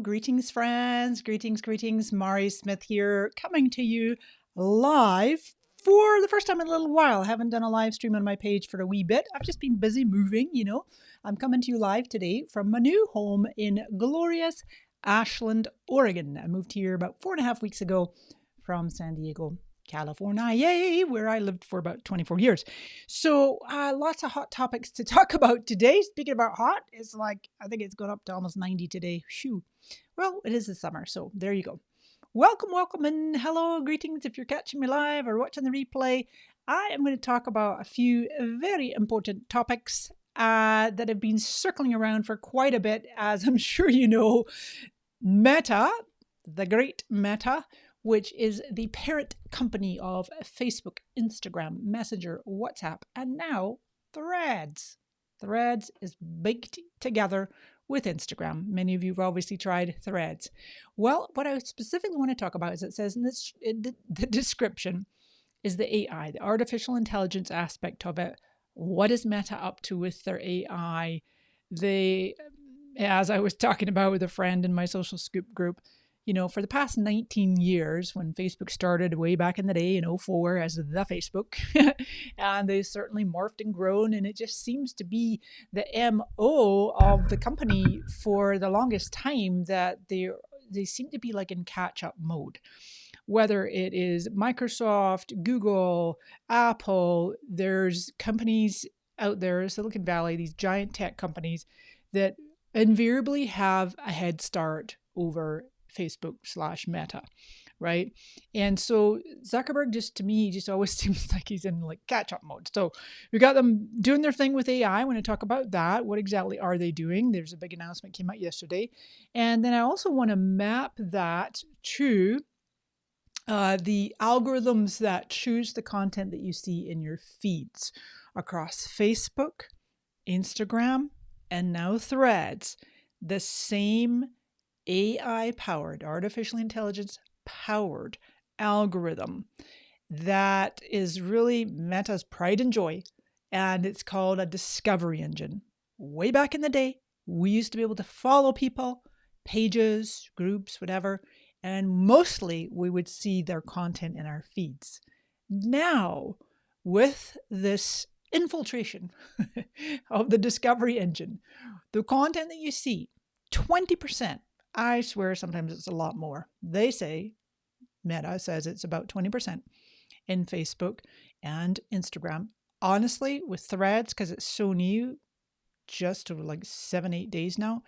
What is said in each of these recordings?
greetings, friends. Greetings. Mari Smith here, coming to you live for the first time in a little while. I haven't done a live stream on my page for a wee bit. I've just been busy moving. I'm coming to you live today from my new home in glorious Ashland, Oregon. I moved here about 4.5 weeks ago from San Diego, California, yay, where I lived for about 24 years. So lots of hot topics to talk about today. Speaking about hot, it's like, I think it's gone up to almost 90 today. Shoo. Well, it is the summer, so there you go. Welcome, and hello, greetings if you're catching me live or watching the replay. I am going to talk about a few very important topics that have been circling around for quite a bit, as I'm sure you know. Meta, the great Meta, which is the parent company of Facebook, Instagram, Messenger, WhatsApp, and now Threads. Threads is baked together with Instagram. Many of you have obviously tried Threads. Well, what I specifically want to talk about is it says in the description is the AI, the artificial intelligence aspect of it. What is Meta up to with their AI? As I was talking about with a friend in my social scoop group, for the past 19 years, when Facebook started way back in the day in 2004 as the Facebook, and they certainly morphed and grown, and it just seems to be the MO of the company for the longest time that they seem to be like in catch-up mode. Whether it is Microsoft, Google, Apple, there's companies out there, Silicon Valley, these giant tech companies that invariably have a head start over Facebook/Meta, right? And so Zuckerberg to me always seems like he's in like catch-up mode. So we got them doing their thing with AI. I want to talk about that. What exactly are they doing? There's a big announcement came out yesterday. And then I also want to map that to the algorithms that choose the content that you see in your feeds across Facebook, Instagram, and now Threads. The same AI-powered, artificial intelligence-powered algorithm that is really Meta's pride and joy, and it's called a discovery engine. Way back in the day, we used to be able to follow people, pages, groups, whatever, and mostly we would see their content in our feeds. Now, with this infiltration of the discovery engine, the content that you see, 20%, I swear sometimes it's a lot more. They say, Meta says it's about 20% in Facebook and Instagram. Honestly, with Threads, because it's so new, just over like 7-8 days now,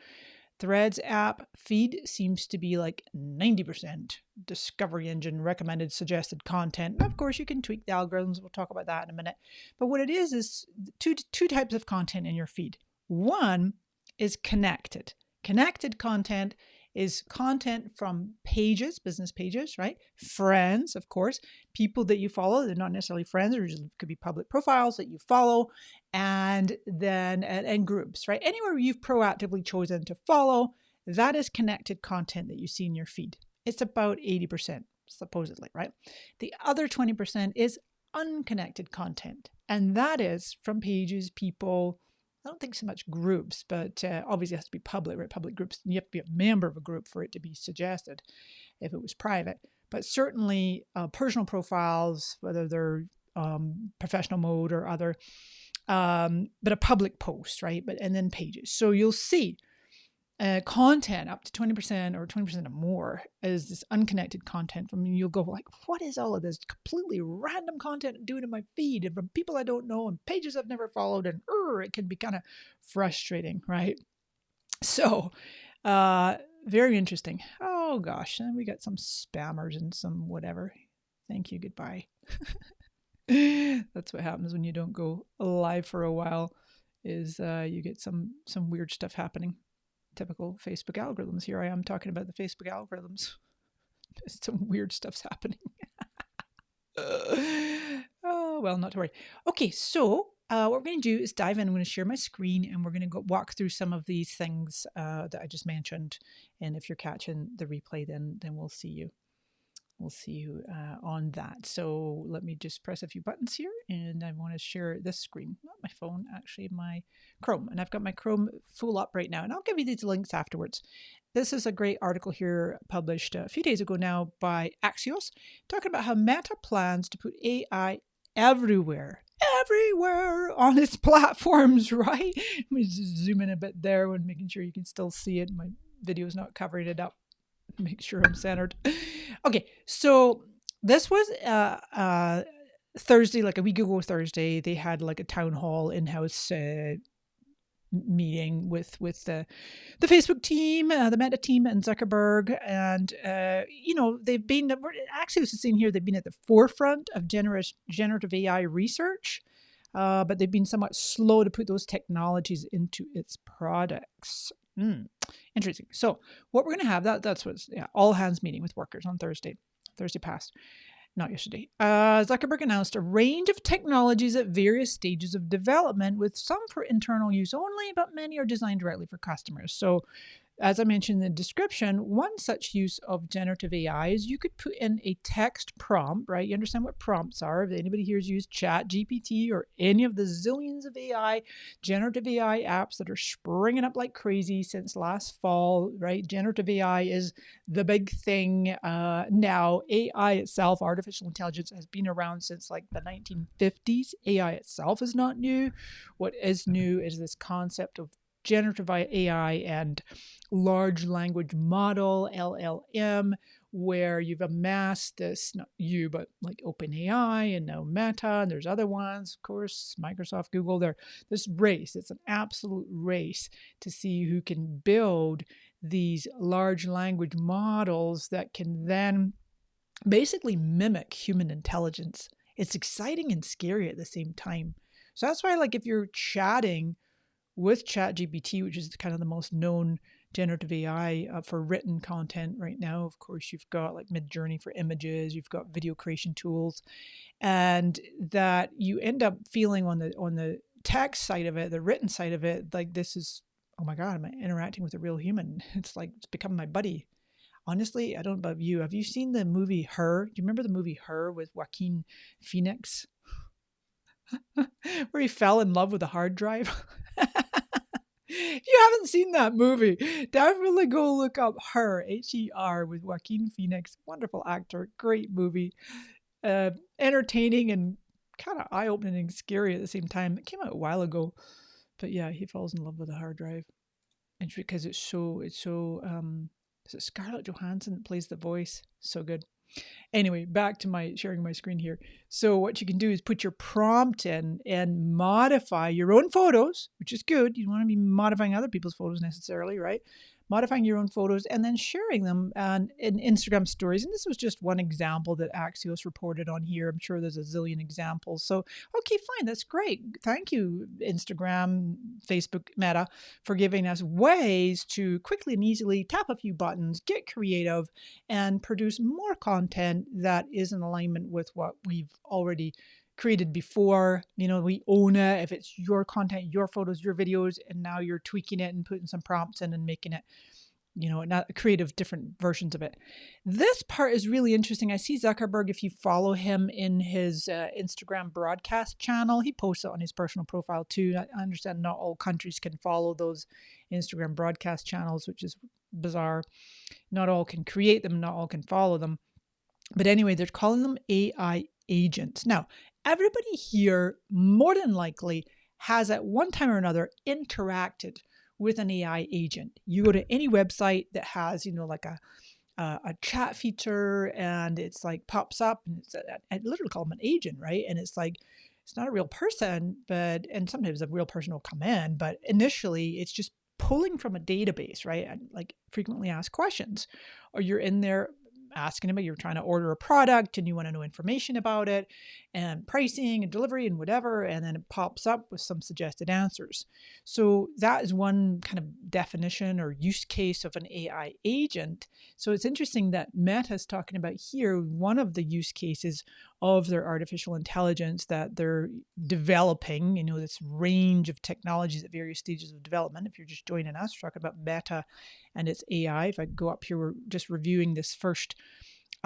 Threads app feed seems to be like 90% discovery engine recommended suggested content. And of course, you can tweak the algorithms. We'll talk about that in a minute. But what it is two types of content in your feed. One is connected. Connected content is content from pages, business pages, right? Friends, of course, people that you follow. They're not necessarily friends, or it could be public profiles that you follow, and then and groups, right? Anywhere you've proactively chosen to follow, that is connected content that you see in your feed. It's about 80%, supposedly, right? The other 20% is unconnected content, and that is from pages, people. I don't think so much groups, but obviously it has to be public, right? Public groups, you have to be a member of a group for it to be suggested if it was private. But certainly personal profiles, whether they're professional mode or other, but a public post, right? And then pages. So you'll see content up to 20% or 20% or more is this unconnected content. You'll go like, what is all of this completely random content doing in my feed and from people I don't know and pages I've never followed, and it can be kind of frustrating, right? So very interesting. Oh gosh, and we got some spammers and some whatever. Thank you, goodbye. That's what happens when you don't go live for a while, is you get some weird stuff happening. Typical Facebook algorithms. Here I am talking about the Facebook algorithms. Some weird stuff's happening. Oh, well, not to worry. Okay, so what we're going to do is dive in. I'm going to share my screen and we're going to go walk through some of these things that I just mentioned. And if you're catching the replay, then we'll see you. we'll see you on that. So let me just press a few buttons here, and I want to share this screen, not my phone, actually my Chrome. And I've got my Chrome full up right now, and I'll give you these links afterwards. This is a great article here published a few days ago now by Axios, talking about how Meta plans to put AI everywhere on its platforms, right? Let me just zoom in a bit there when making sure you can still see it. My video is not covering it up. Make sure I'm centered. Okay, so this was Thursday, like a week ago Thursday. They had like a town hall in-house meeting with the Facebook team, the Meta team, and Zuckerberg, and they've been actually this is saying here they've been at the forefront of generative AI research, but they've been somewhat slow to put those technologies into its products. Interesting. So what we're going to have that's what's all hands meeting with workers on Thursday past. Not yesterday. Zuckerberg announced a range of technologies at various stages of development, with some for internal use only, but many are designed directly for customers. So, as I mentioned in the description, one such use of generative AI is you could put in a text prompt, right? You understand what prompts are. If anybody here has used Chat GPT or any of the zillions of generative AI apps that are springing up like crazy since last fall, right? Generative AI is the big thing now. AI itself, artificial intelligence, has been around since like the 1950s. AI itself is not new. What is new is this concept of generative AI and large language model, LLM, where you've amassed this, not you, but like OpenAI and now Meta, and there's other ones, of course, Microsoft, Google. This race, it's an absolute race to see who can build these large language models that can then basically mimic human intelligence. It's exciting and scary at the same time. So that's why, like, if you're chatting with ChatGPT, which is kind of the most known generative AI for written content right now. Of course, you've got like Midjourney for images, you've got video creation tools, and that you end up feeling on the text side of it, the written side of it, like this is, oh my God, am I interacting with a real human? It's like it's become my buddy. Honestly, I don't know about you. Have you seen the movie Her? Do you remember the movie Her with Joaquin Phoenix? Where he fell in love with a hard drive? If you haven't seen that movie, definitely go look up Her, Her, with Joaquin Phoenix. Wonderful actor, great movie, entertaining and kind of eye-opening and scary at the same time. It came out a while ago, but yeah, he falls in love with a hard drive, and because is it Scarlett Johansson that plays the voice? So good. Anyway, back to my sharing my screen here. So what you can do is put your prompt in and modify your own photos, which is good. You don't want to be modifying other people's photos necessarily, right? Modifying your own photos and then sharing them in Instagram stories. And this was just one example that Axios reported on here. I'm sure there's a zillion examples. So, okay, fine. That's great. Thank you, Instagram, Facebook, Meta, for giving us ways to quickly and easily tap a few buttons, get creative, and produce more content that is in alignment with what we've already created before. We own it. If it's your content, your photos, your videos, and now you're tweaking it and putting some prompts in and making it, not creative, different versions of it. This part is really interesting. I see Zuckerberg, if you follow him in his Instagram broadcast channel, he posts it on his personal profile too. I understand not all countries can follow those Instagram broadcast channels, which is bizarre. Not all can create them, not all can follow them. But anyway, they're calling them AI agents. Now, everybody here more than likely has at one time or another interacted with an AI agent. You go to any website that has, like a chat feature, and it's like pops up, and I literally call them an agent, right? And it's like, it's not a real person, and sometimes a real person will come in, but initially it's just pulling from a database, right? And like frequently asked questions, or you're in there asking about, you're trying to order a product and you want to know information about it and pricing and delivery and whatever, and then it pops up with some suggested answers. So that is one kind of definition or use case of an AI agent. So it's interesting that Meta is talking about here one of the use cases of their artificial intelligence that they're developing, this range of technologies at various stages of development. If you're just joining us, we're talking about Meta and its AI. If I go up here, we're just reviewing this first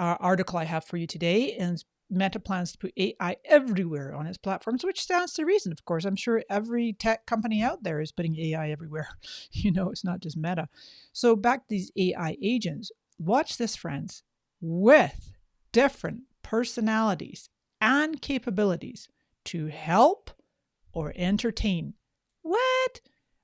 article I have for you today, and Meta plans to put AI everywhere on its platforms, which stands to reason, of course. I'm sure every tech company out there is putting AI everywhere. It's not just Meta. So back to these AI agents. Watch this, friends. With different personalities and capabilities to help or entertain. What?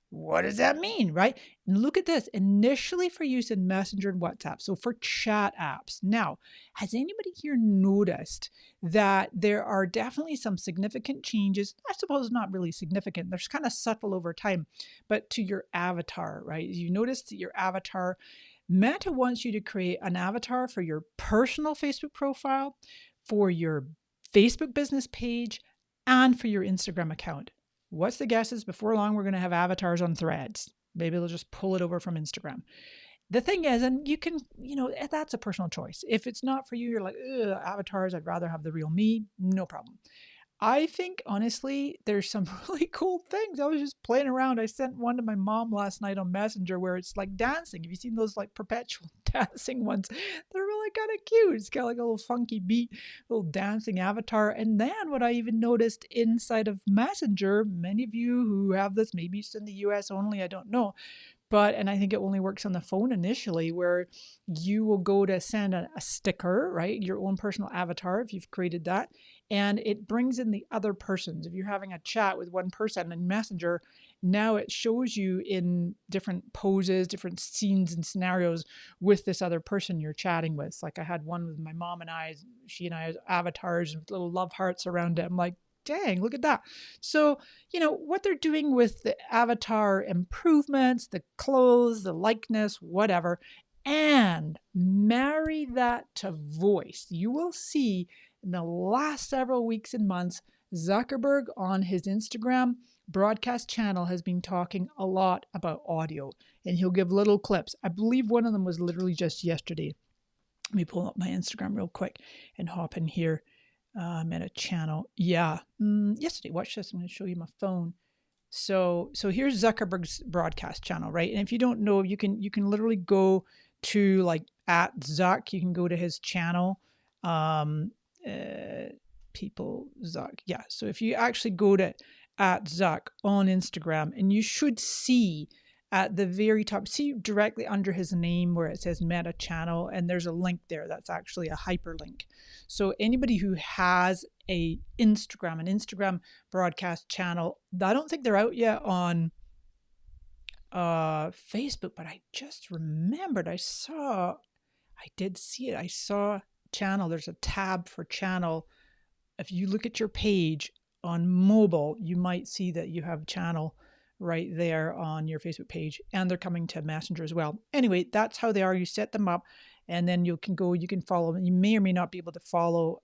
What does that mean, right? And look at this. Initially for use in Messenger and WhatsApp, so for chat apps. Now, has anybody here noticed that there are definitely some significant changes? I suppose not really significant. They're kind of subtle over time, but to your avatar, right? You notice that your avatar, Meta wants you to create an avatar for your personal Facebook profile, for your Facebook business page, and for your Instagram account. What's the guesses? Before long, we're going to have avatars on Threads. Maybe they'll just pull it over from Instagram. The thing is, and you can, that's a personal choice. If it's not for you, you're like, avatars, I'd rather have the real me. No problem. I think, honestly, there's some really cool things. I was just playing around. I sent one to my mom last night on Messenger where it's like dancing. Have you seen those like perpetual dancing ones? They're really kind of cute. It's got like a little funky beat, little dancing avatar. And then what I even noticed inside of Messenger, many of you who have this, maybe it's in the US only, I don't know, and I think it only works on the phone initially, where you will go to send a sticker, right? Your own personal avatar, if you've created that, and it brings in the other persons. If you're having a chat with one person in Messenger, now it shows you in different poses, different scenes and scenarios with this other person you're chatting with. Like I had one with my mom and I, she and I as avatars with little love hearts around it. I'm like, dang, look at that. So, what they're doing with the avatar improvements, the clothes, the likeness, whatever, and marry that to voice. You will see in the last several weeks and months, Zuckerberg on his Instagram broadcast channel has been talking a lot about audio, and he'll give little clips. I believe one of them was literally just yesterday. Let me pull up my Instagram real quick and hop in here. I'm at a channel. Yeah. Yesterday, watch this. I'm going to show you my phone. So here's Zuckerberg's broadcast channel, right? And if you don't know, you can literally go to like at Zuck. You can go to his channel. People Zuck. Yeah. So if you actually go to at Zuck on Instagram, and you should see at the very top, see directly under his name where it says Meta Channel, and there's a link there that's actually a hyperlink. So anybody who has an Instagram broadcast channel, I don't think they're out yet on Facebook, but I just remembered I did see it. I saw channel. There's a tab for channel. If you look at your page on mobile, you might see that you have channel right there on your Facebook page, and they're coming to Messenger as well. Anyway, that's how they are. You set them up, and then you can follow them. You may or may not be able to follow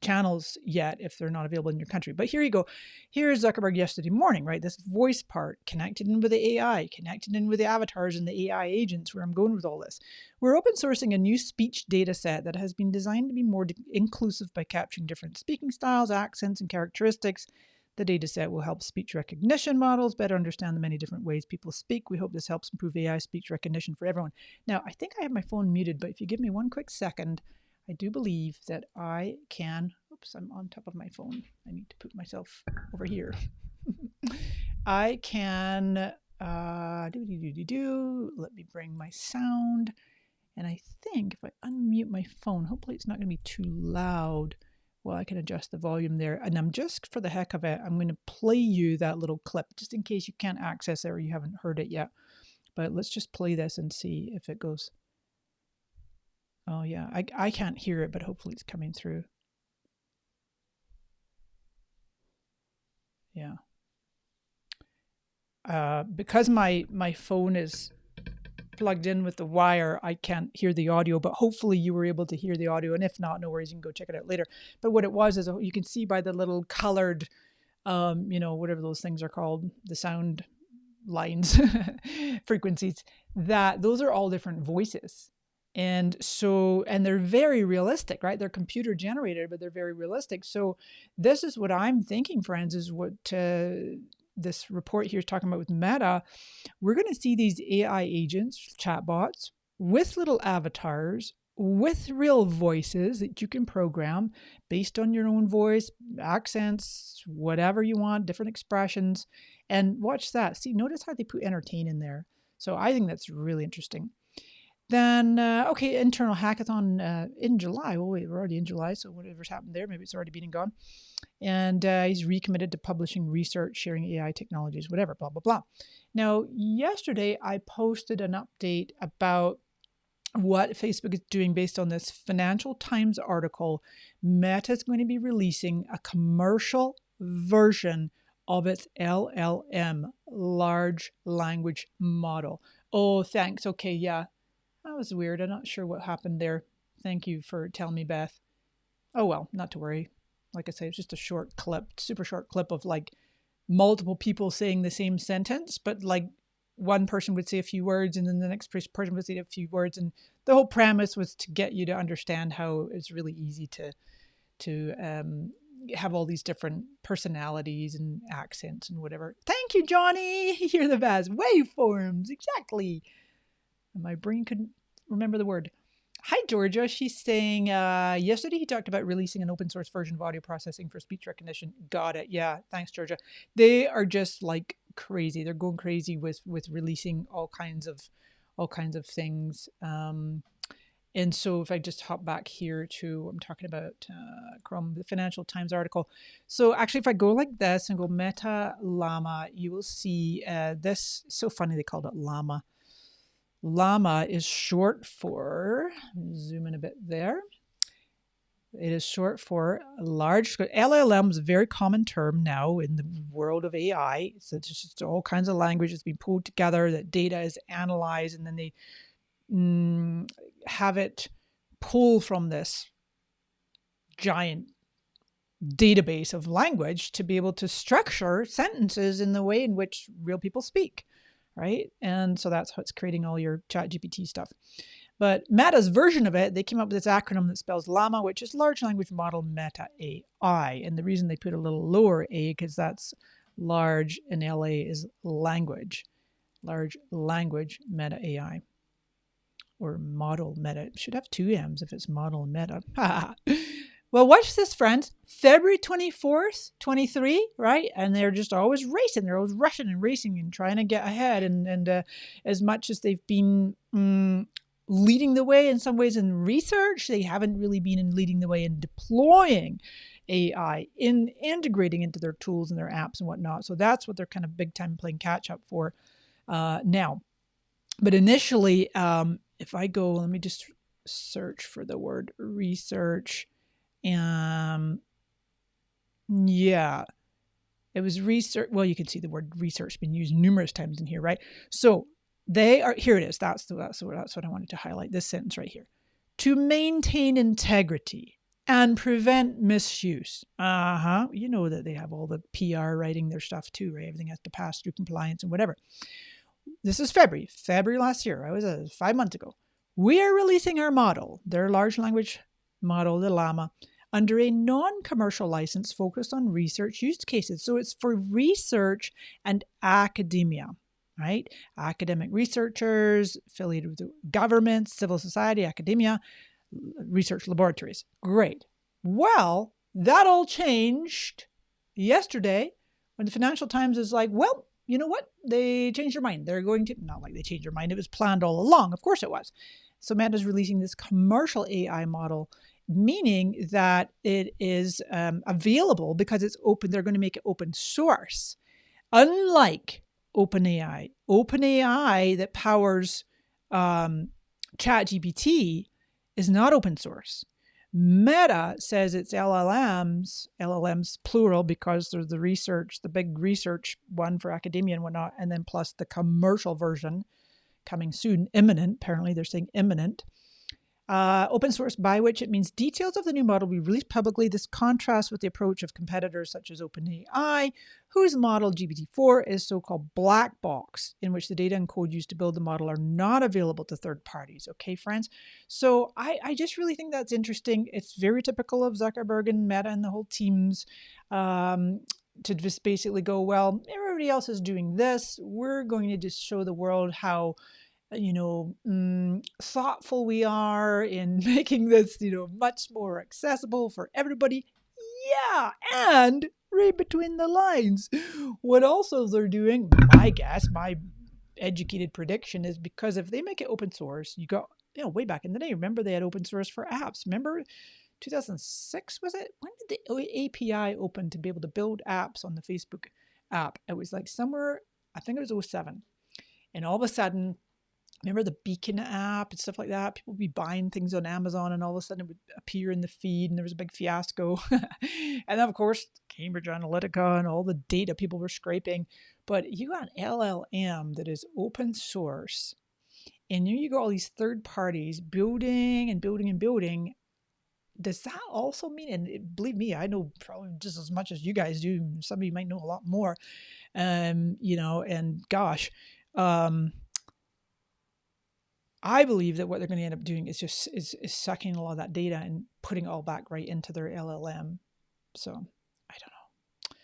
channels yet if they're not available in your country. But here you go. Here's Zuckerberg yesterday morning, right? This voice part connected in with the AI, connected in with the avatars and the AI agents, where I'm going with all this. We're open sourcing a new speech data set that has been designed to be more inclusive by capturing different speaking styles, accents, and characteristics. The dataset will help speech recognition models better understand the many different ways people speak. We hope this helps improve AI speech recognition for everyone. Now, I think I have my phone muted, but if you give me one quick second, I do believe that I can, oops, I'm on top of my phone. I need to put myself over here. I can, let me bring my sound. And I think if I unmute my phone, hopefully it's not going to be too loud. Well, I can adjust the volume there. And I'm just, for the heck of it, I'm going to play you that little clip, just in case you can't access it or you haven't heard it yet. But let's just play this and see if it goes. Oh yeah, I can't hear it, but hopefully it's coming through. Yeah. Because my phone is plugged in with the wire, I can't hear the audio, but hopefully you were able to hear the audio. And if not, no worries, you can go check it out later. But what it was is, you can see by the little colored, whatever those things are called, the sound lines, frequencies, that those are all different voices. And they're very realistic, right? They're computer generated, but they're very realistic. So this is what I'm thinking, friends, is what this report here is talking about with Meta. We're going to see these AI agents, chatbots, with little avatars with real voices that you can program based on your own voice, accents, whatever you want, different expressions. And watch that. See, notice how they put entertain in there. So I think that's really interesting. Then, okay, internal hackathon in July. Oh, wait, we're already in July, so whatever's happened there, maybe it's already been and gone. And he's recommitted to publishing research, sharing AI technologies, whatever, blah, blah, blah. Now, yesterday I posted an update about what Facebook is doing based on this Financial Times article. Meta is going to be releasing a commercial version of its LLM, large language model. Oh, thanks. Okay, yeah, that was weird. I'm not sure what happened there. Thank you for telling me, Beth. Oh, well, not to worry. Like I say, it's just a short clip, super short clip of like multiple people saying the same sentence, but like one person would say a few words and then the next person would say a few words. And the whole premise was to get you to understand how it's really easy to have all these different personalities and accents and whatever. Thank you, Johnny. You're the best. Waveforms, exactly. My brain couldn't remember the word. Hi, Georgia. She's saying, yesterday he talked about releasing an open source version of audio processing for speech recognition. Got it. Yeah. Thanks, Georgia. They are just like crazy. They're going crazy with releasing all kinds of things. And so if I just hop back here to, I'm talking about Chrome, the Financial Times article. So actually, if I go like this and go Meta Llama, you will see this. So funny they called it Llama. Llama is short for, zoom in a bit there. It is short for large. LLM is a very common term now in the world of AI. So it's just all kinds of languages being pulled together, that data is analyzed, and then they have it pull from this giant database of language to be able to structure sentences in the way in which real people speak, right? And so that's how it's creating all your ChatGPT stuff. But Meta's version of it, they came up with this acronym that spells LLAMA, which is Large Language Model Meta AI. And the reason they put a little lower a, because that's large and LA is language. Large Language Meta AI. Or model meta. It should have two M's if it's model meta. Well, watch this, friends. February 24th, 23, right? And they're just always racing. They're always rushing and racing and trying to get ahead. And as much as they've been leading the way in some ways in research, they haven't really been in leading the way in deploying AI, in integrating into their tools and their apps and whatnot. So that's what they're kind of big time playing catch up for now. But initially, if I go, let me just search for the word research. Yeah, it was research. Well, you can see the word research being used numerous times in here, right? So they are, here it is. That's what I wanted to highlight, this sentence right here. To maintain integrity and prevent misuse. You know that they have all the PR writing their stuff too, right? Everything has to pass through compliance and whatever. This is February last year. I was 5 months ago. We are releasing our model, their large language model, the Llama, under a non-commercial license focused on research use cases. So it's for research and academia, right? Academic researchers affiliated with governments, civil society, academia, research laboratories. Great. Well, that all changed yesterday when the Financial Times is like, well, you know what? They changed their mind. They're going to, not like they changed their mind. It was planned all along. Of course it was. So Meta's releasing this commercial AI model, meaning that it is available because it's open. They're going to make it open source. Unlike OpenAI that powers ChatGPT is not open source. Meta says it's LLMs plural because there's the research, the big research one for academia and whatnot, and then plus the commercial version coming soon, imminent. Apparently they're saying imminent. Open source, by which it means details of the new model will be released publicly. This contrasts with the approach of competitors such as OpenAI, whose model GPT-4 is so-called black box, in which the data and code used to build the model are not available to third parties. Okay, friends? So I just really think that's interesting. It's very typical of Zuckerberg and Meta and the whole teams to just basically go, well, everybody else is doing this. We're going to just show the world how thoughtful we are in making this, much more accessible for everybody. Yeah, and read between the lines. What also they're doing, my guess, my educated prediction is because if they make it open source, you got, way back in the day, remember they had open source for apps. Remember 2006, was it? When did the API open to be able to build apps on the Facebook app? It was like somewhere, I think it was '07. And all of a sudden, remember the Beacon app and stuff like that? People would be buying things on Amazon and all of a sudden it would appear in the feed and there was a big fiasco. And then, of course, Cambridge Analytica and all the data people were scraping. But you got an LLM that is open source. And then you got all these third parties building and building and building. Does that also mean, and believe me, I know probably just as much as you guys do. Some of you might know a lot more, and gosh, I believe that what they're going to end up doing is just is sucking a lot of that data and putting it all back right into their LLM. So I don't know.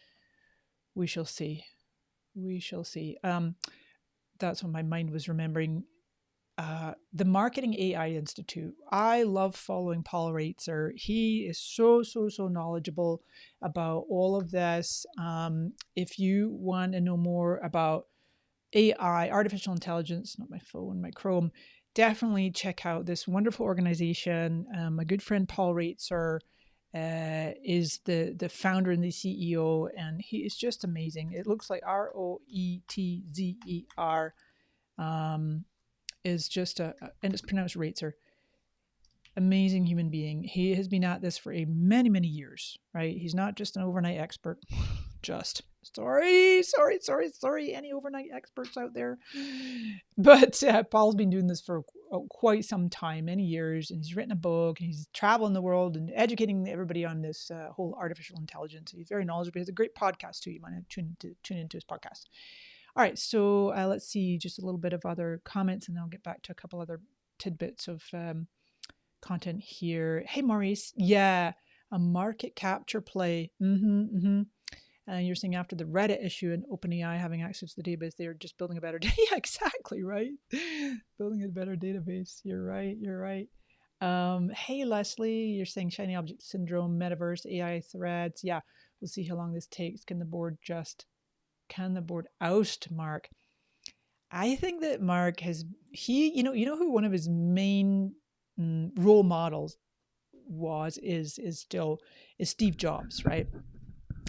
We shall see. We shall see. That's what my mind was remembering. The Marketing AI Institute. I love following Paul Reitzer. He is so knowledgeable about all of this. If you want to know more about AI, artificial intelligence, not my phone, my Chrome, definitely check out this wonderful organization. My good friend Paul Reitzer is the founder and the CEO, and he is just amazing. It looks like Roetzer. Is just and it's pronounced Reitzer. Amazing human being. He has been at this for many years, right? He's not just an overnight expert. Just sorry, any overnight experts out there. But Paul's been doing this for quite some time, many years, and he's written a book, and he's traveling the world and educating everybody on this whole artificial intelligence. He's very knowledgeable. He has a great podcast too. You might tune into his podcast. All right, so let's see just a little bit of other comments, and then I'll get back to a couple other tidbits of content here. Hey, Maurice. Yeah, a market capture play. And you're saying after the Reddit issue and OpenAI having access to the database, they're just building a better data. Yeah, exactly, right? Building a better database. You're right. Hey, Leslie, you're saying shiny object syndrome, metaverse, AI threads. Yeah, we'll see how long this takes. Can the board oust Mark? I think that Mark has, you know who one of his main role models is still Steve Jobs, right?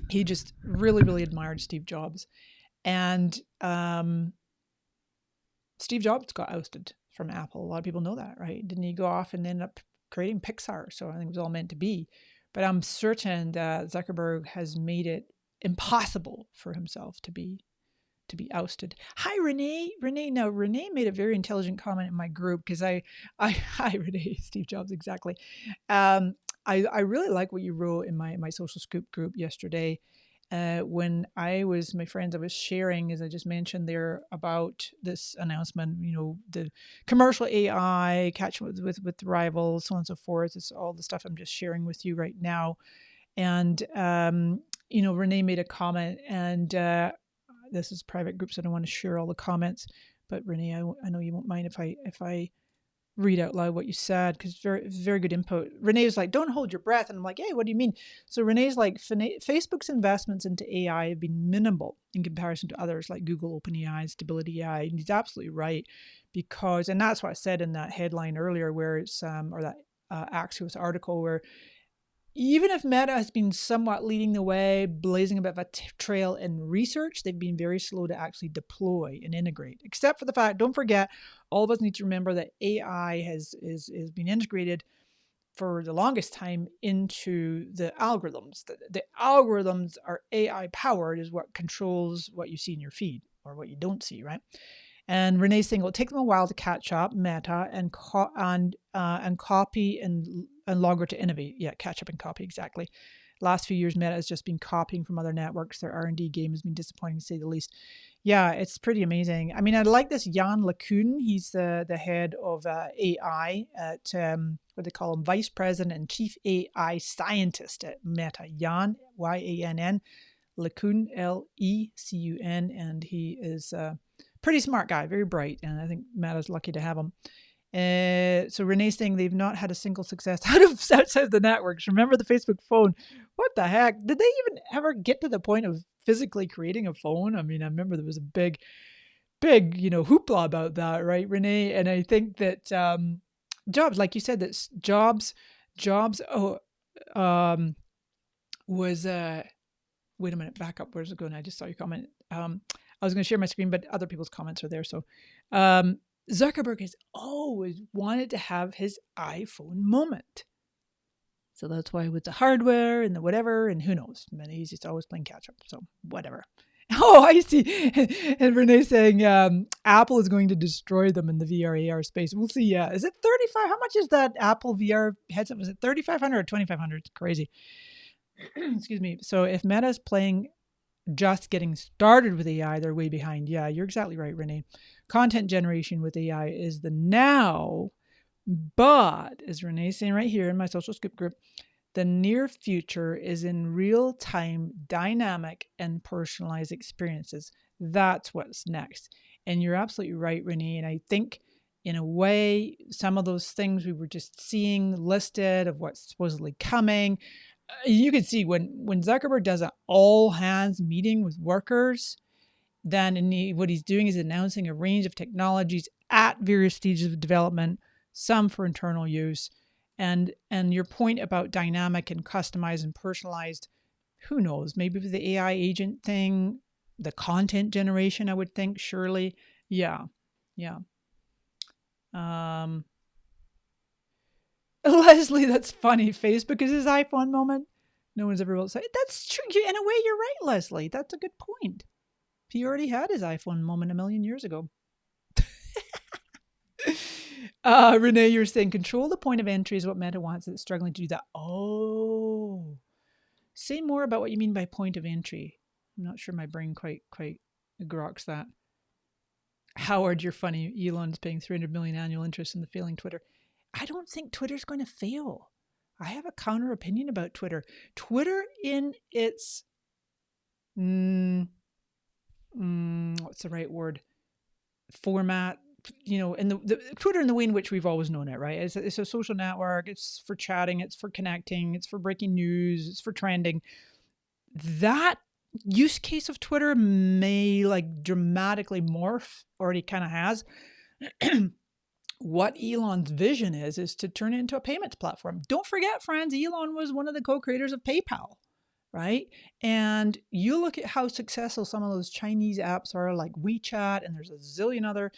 He just really admired Steve Jobs. And Steve Jobs got ousted from Apple. A lot of people know that, right? Didn't he go off and end up creating Pixar? So I think it was all meant to be. But I'm certain that Zuckerberg has made it impossible for himself to be ousted. Hi, Renee. Now, Renee made a very intelligent comment in my group because hi, Renee, Steve Jobs, exactly. I really like what you wrote in my Social Scoop group yesterday. When my friends, I was sharing, as I just mentioned there, about this announcement, the commercial AI, catch with rivals, so on and so forth. It's all the stuff I'm just sharing with you right now. And, Renee made a comment, and this is private group, so I don't want to share all the comments. But Renee, I know you won't mind if I read out loud what you said, because very good input. Renee was like, don't hold your breath. And I'm like, hey, what do you mean? So Renee's like, Facebook's investments into AI have been minimal in comparison to others like Google, OpenAI, Stability AI. And he's absolutely right, because, and that's what I said in that headline earlier, where it's, or that Axios article, where even if Meta has been somewhat leading the way, blazing a bit of a trail in research, they've been very slow to actually deploy and integrate. Except for the fact, don't forget, all of us need to remember that AI has been integrated for the longest time into the algorithms. The algorithms are AI powered, is what controls what you see in your feed or what you don't see, right? And Renee's saying it'll take them a while to catch up, Meta, and copy and longer to innovate. Yeah, catch up and copy, exactly. Last few years, Meta has just been copying from other networks. Their R&D game has been disappointing, to say the least. Yeah, it's pretty amazing. I mean, I like this Jan LeCun. He's the head of AI at, what they call him, Vice President and Chief AI Scientist at Meta. Jan, Y-A-N-N, LeCun, L-E-C-U-N, and he is Pretty smart guy, very bright, and I think Meta's lucky to have him. So Renee's saying they've not had a single success outside of the networks. Remember the Facebook phone? What the heck? Did they even ever get to the point of physically creating a phone? I mean, I remember there was a big, hoopla about that, right, Renee? And I think that Jobs, like you said, that Jobs, was wait a minute, back up. Where's it going? I just saw your comment. I was going to share my screen, but other people's comments are there. So Zuckerberg has always wanted to have his iPhone moment. So that's why with the hardware and the whatever, and who knows, man, he's just always playing catch up. So whatever. Oh, I see. And Renee's saying Apple is going to destroy them in the VR AR space. We'll see. Yeah, is it 35? How much is that Apple VR headset? Was it 3,500 or 2,500? It's crazy. Excuse me. So if Meta's playing just getting started with AI, they're way behind. Yeah, you're exactly right, Renee. Content generation with AI is the now, but as Renee's saying right here in my social scoop group, the near future is in real time, dynamic, and personalized experiences. That's what's next. And you're absolutely right, Renee. And I think in a way, some of those things we were just seeing listed of what's supposedly coming, you can see when Zuckerberg does an all hands meeting with workers, then what he's doing is announcing a range of technologies at various stages of development, some for internal use. And your point about dynamic and customized and personalized, who knows? Maybe with the AI agent thing, the content generation, I would think, surely. Yeah. Leslie, that's funny. Facebook is his iPhone moment. No one's ever will say that's true. In a way, you're right, Leslie. That's a good point. He already had his iPhone moment a million years ago. Renee, you're saying control the point of entry is what Meta wants. It's struggling to do that. Oh, say more about what you mean by point of entry. I'm not sure my brain quite groks that. Howard, you're funny. Elon's paying 300 million annual interest in the failing Twitter. I don't think Twitter's going to fail. I have a counter opinion about Twitter. Twitter in its what's the right word? Format, and the Twitter in the way in which we've always known it, right? It's a social network. It's for chatting. It's for connecting. It's for breaking news. It's for trending. That use case of Twitter may dramatically morph, already kind of has. What Elon's vision is to turn it into a payments platform. Don't forget, friends, Elon was one of the co-creators of PayPal, right? And you look at how successful some of those Chinese apps are, like WeChat, and there's a zillion other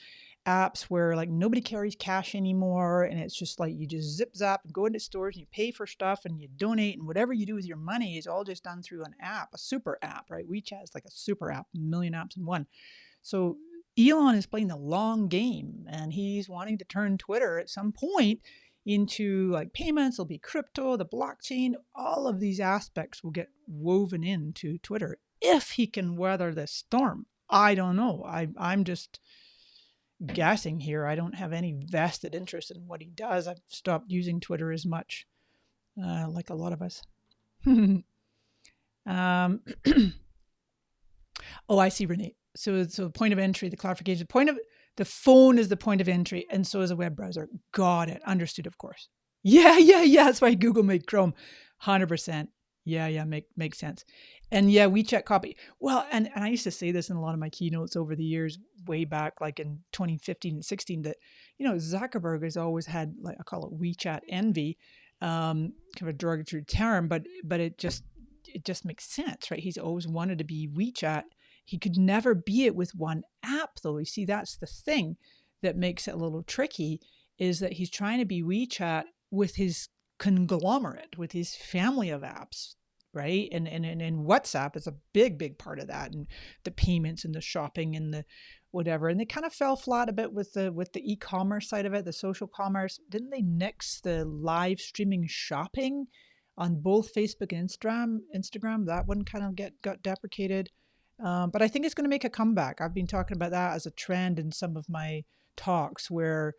apps where nobody carries cash anymore, and it's just you just zip zap and go into stores and you pay for stuff and you donate, and whatever you do with your money is all just done through an app, a super app, right? WeChat is like a super app, a million apps in one. So Elon is playing the long game, and he's wanting to turn Twitter at some point into payments. There'll be crypto, the blockchain, all of these aspects will get woven into Twitter if he can weather this storm. I don't know. I'm just guessing here. I don't have any vested interest in what he does. I've stopped using Twitter as much, like a lot of us. Oh, I see, Renee. So point of entry, the clarification, the phone is the point of entry, and so is a web browser. Got it. Understood, of course. Yeah. That's why Google made Chrome. 100%. Yeah, makes sense. And yeah, WeChat copy. Well, and I used to say this in a lot of my keynotes over the years, way back in 2015 and 16, that, Zuckerberg has always had, I call it WeChat envy, kind of a derogatory term, but it just makes sense, right? He's always wanted to be WeChat. He could never be it with one app, though. You see, that's the thing that makes it a little tricky, is that he's trying to be WeChat with his conglomerate, with his family of apps, right? And WhatsApp is a big part of that, and the payments and the shopping and the whatever. And they kind of fell flat a bit with the e-commerce side of it, the social commerce. Didn't they nix the live streaming shopping on both Facebook and Instagram? That one kind of got deprecated. But I think it's going to make a comeback. I've been talking about that as a trend in some of my talks, where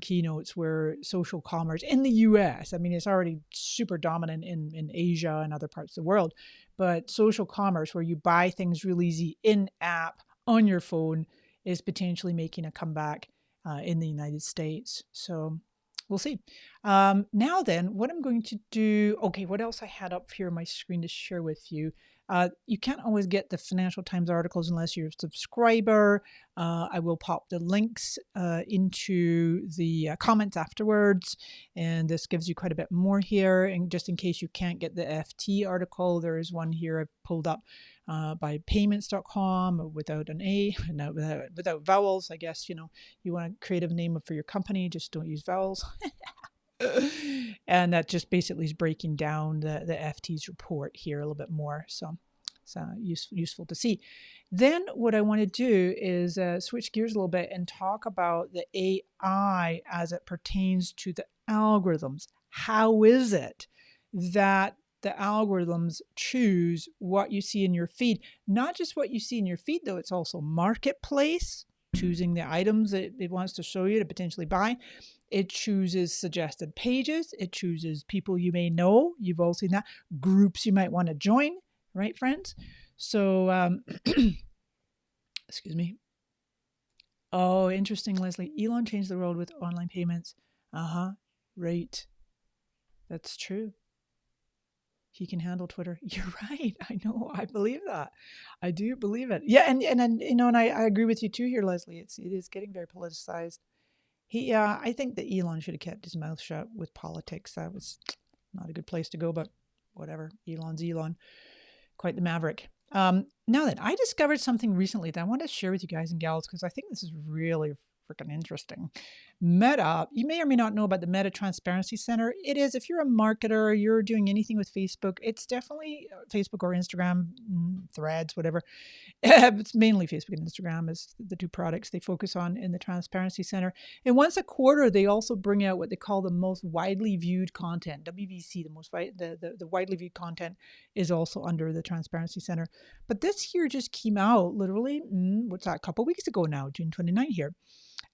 keynotes, where social commerce in the US, I mean, it's already super dominant in Asia and other parts of the world, but social commerce, where you buy things real easy in app on your phone, is potentially making a comeback in the United States. So we'll see. Now then, what I'm going to do, okay, what else I had up here on my screen to share with you. You can't always get the Financial Times articles unless you're a subscriber. I will pop the links into the comments afterwards, and this gives you quite a bit more here. And just in case you can't get the FT article, there is one here I've pulled up by payments.com without an A, no, without vowels. I guess, you want a creative name for your company, just don't use vowels. And that just basically is breaking down the FT's report here a little bit more. So it's useful to see. Then what I want to do is switch gears a little bit and talk about the AI as it pertains to the algorithms. How is it that the algorithms choose what you see in your feed? Not just what you see in your feed, though, it's also marketplace, choosing the items that it wants to show you to potentially buy. It chooses suggested pages. It chooses people you may know. You've all seen that. Groups you might want to join, right, friends? So, excuse me. Oh, interesting, Leslie. Elon changed the world with online payments. Right. That's true. He can handle Twitter. You're right. I know. I believe that. I do believe it. Yeah, and I agree with you too here, Leslie. It is getting very politicized. I think that Elon should have kept his mouth shut with politics. That was not a good place to go, but whatever. Elon's Elon. Quite the maverick. Now then, I discovered something recently that I want to share with you guys and gals because I think this is really freaking interesting. Meta, you may or may not know about the Meta Transparency Center. It is, if you're a marketer, you're doing anything with Facebook, it's definitely Facebook or Instagram, Threads, whatever. It's mainly Facebook and Instagram is the two products they focus on in the Transparency Center. And once a quarter, they also bring out what they call the most widely viewed content, WVC, the widely viewed content is also under the Transparency Center. But this here just came out literally, a couple weeks ago now, June 29 here.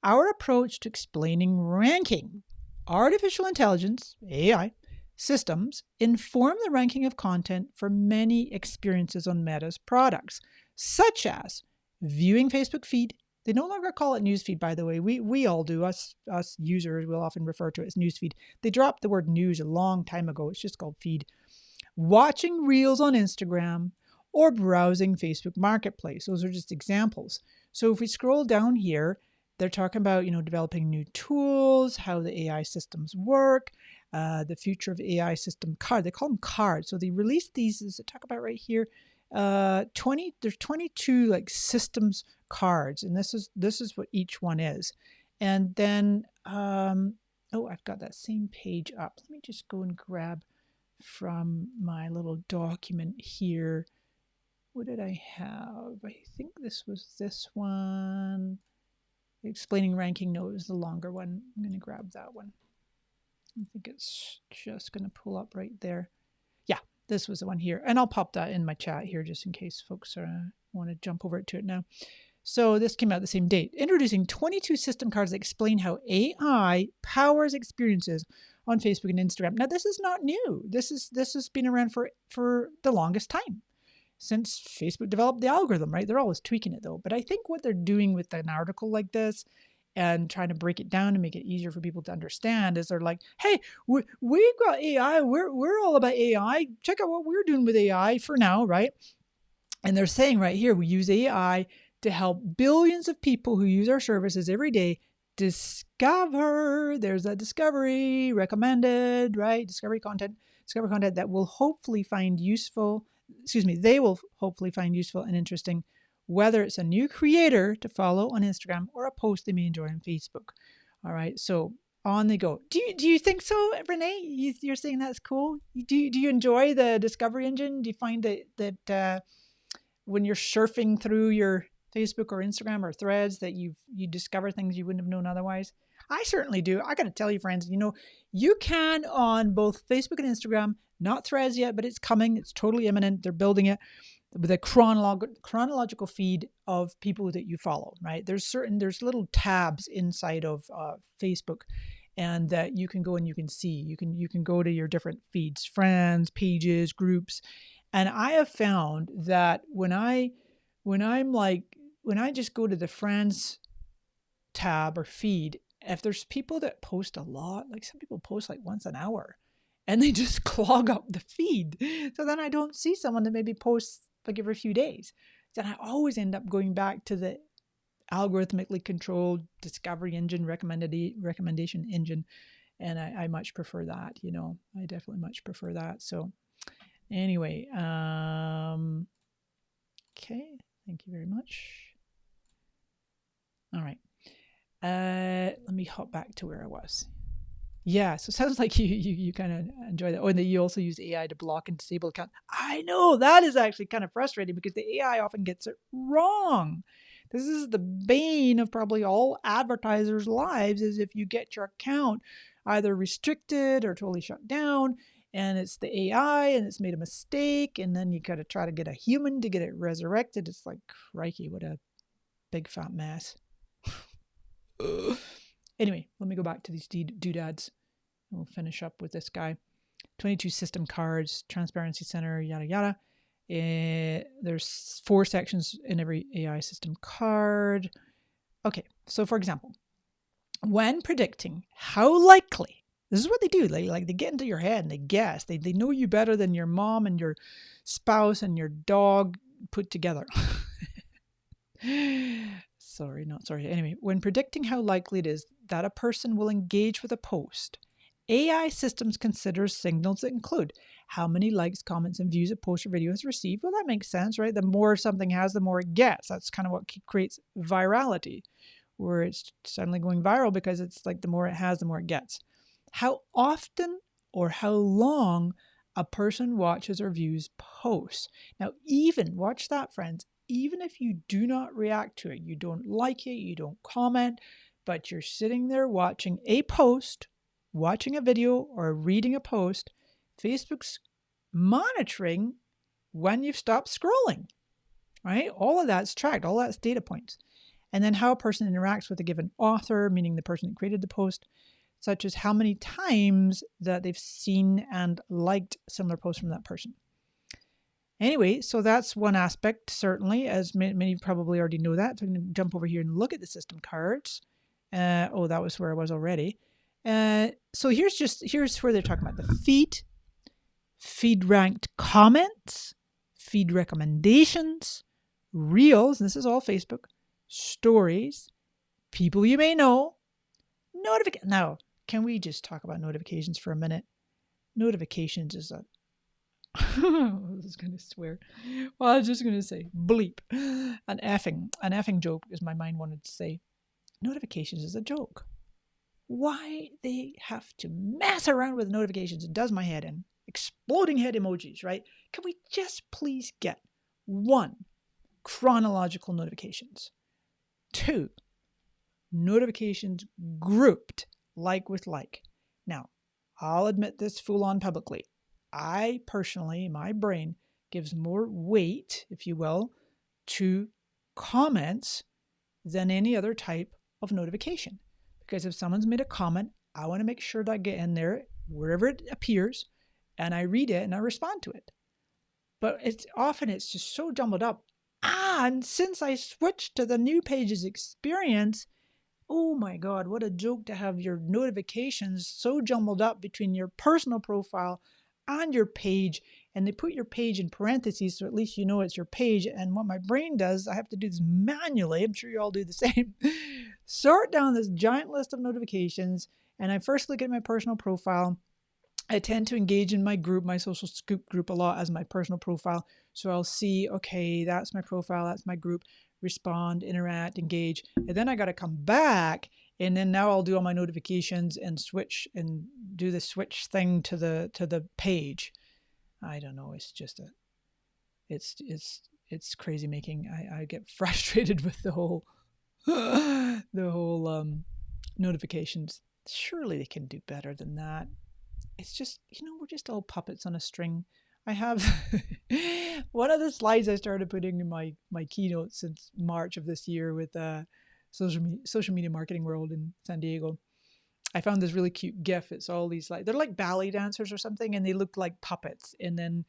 Our approach to explaining ranking. Artificial intelligence, AI, systems inform the ranking of content for many experiences on Meta's products, such as viewing Facebook feed. They no longer call it newsfeed, by the way. We all do. Us users will often refer to it as newsfeed. They dropped the word news a long time ago. It's just called feed. Watching reels on Instagram or browsing Facebook Marketplace. Those are just examples. So if we scroll down here, they're talking about, developing new tools, how the AI systems work, the future of AI system card. They call them cards. So they released these, as I talk about right here, there's 22 like systems cards, and this is what each one is. And then, I've got that same page up. Let me just go and grab from my little document here. What did I have? I think this was this one. Explaining ranking. No, it was the longer one. I'm going to grab that one. I think it's just going to pull up right there. Yeah, this was the one here. And I'll pop that in my chat here just in case folks want to jump over to it now. So this came out the same date. Introducing 22 system cards that explain how AI powers experiences on Facebook and Instagram. Now, this is not new. This has been around for the longest time, since Facebook developed the algorithm, right? They're always tweaking it though. But I think what they're doing with an article like this and trying to break it down and make it easier for people to understand is they're like, hey, we've got AI. We're all about AI. Check out what we're doing with AI for now, right? And they're saying right here, we use AI to help billions of people who use our services every day discover. There's that discovery recommended, right? Discover content that will hopefully find useful. They will hopefully find useful and interesting, whether it's a new creator to follow on Instagram or a post they may enjoy on Facebook. All right, so on they go. Do you think so, Renee? You're saying that's cool? Do you enjoy the discovery engine? Do you find that when you're surfing through your Facebook or Instagram or Threads that you discover things you wouldn't have known otherwise? I certainly do. I got to tell you, friends, you can on both Facebook and Instagram, not Threads yet, but it's coming. It's totally imminent. They're building it with a chronological feed of people that you follow, right? There's little tabs inside of Facebook, and that you can go and you can see. You can go to your different feeds, friends, pages, groups. And I have found that when I'm like when I just go to the friends tab or feed, if there's people that post a lot, like some people post like once an hour and they just clog up the feed. So then I don't see someone that maybe posts like every few days. Then I always end up going back to the algorithmically controlled discovery engine, recommendation engine. And I much prefer that, I definitely much prefer that. So anyway, okay, thank you very much. All right. Let me hop back to where I was. Yeah, so it sounds like you kind of enjoy that. Oh, and that you also use AI to block and disable account. I know that is actually kind of frustrating because the AI often gets it wrong. This is the bane of probably all advertisers' lives, is if you get your account either restricted or totally shut down, and it's the AI and it's made a mistake, and then you got to try to get a human to get it resurrected. It's like, crikey, what a big fat mess. Anyway, let me go back to these doodads. We'll finish up with this guy. 22 system cards, transparency center, yada yada. There's 4 sections in every AI system card. Okay, so for example, when predicting how likely, this is what they do. They get into your head and they guess. They know you better than your mom and your spouse and your dog put together. Sorry. Anyway, when predicting how likely it is that a person will engage with a post, AI systems consider signals that include how many likes, comments, and views a post or video has received. Well, that makes sense, right? The more something has, the more it gets. That's kind of what creates virality, where it's suddenly going viral because it's like the more it has, the more it gets. How often or how long a person watches or views posts. Now, watch that, friends, even if you do not react to it, you don't like it, you don't comment, but you're sitting there watching a post, watching a video, or reading a post, Facebook's monitoring when you've stopped scrolling, right? All of that's tracked, all that's data points. And then how a person interacts with a given author, meaning the person that created the post, such as how many times that they've seen and liked similar posts from that person. Anyway, so that's one aspect, certainly, as many probably already know that. So I'm going to jump over here and look at the system cards. That was where I was already. So here's where they're talking about the feed ranked comments, feed recommendations, reels, and this is all Facebook, stories, people you may know, notifications. Now, can we just talk about notifications for a minute? Notifications is a I was going to swear. Well, I was just going to say bleep. An effing joke, as my mind wanted to say. Notifications is a joke. Why they have to mess around with notifications, it does my head in. Exploding head emojis, right? Can we just please get 1, chronological notifications, 2, notifications grouped like with like. Now, I'll admit this full on publicly. I personally, my brain gives more weight, if you will, to comments than any other type of notification. Because if someone's made a comment, I want to make sure that I get in there wherever it appears and I read it and I respond to it. But it's just so jumbled up. And since I switched to the new pages experience, oh my God, what a joke to have your notifications so jumbled up between your personal profile and your page. And they put your page in parentheses, so at least you know it's your page. And what my brain does, I have to do this manually. I'm sure you all do the same. Sort down this giant list of notifications. And I first look at my personal profile. I tend to engage in my group, my social scoop group, a lot as my personal profile. So I'll see, okay, that's my profile, that's my group, respond, interact, engage. And then I got to come back, and then now I'll do all my notifications and switch and do the switch thing to the page. I don't know. It's just it's crazy making. I get frustrated with the whole notifications. Surely they can do better than that. It's just, we're just all puppets on a string. I have one of the slides I started putting in my keynote since March of this year with social media marketing world in San Diego. I found this really cute GIF. It's all these they're like ballet dancers or something, and they look like puppets. And then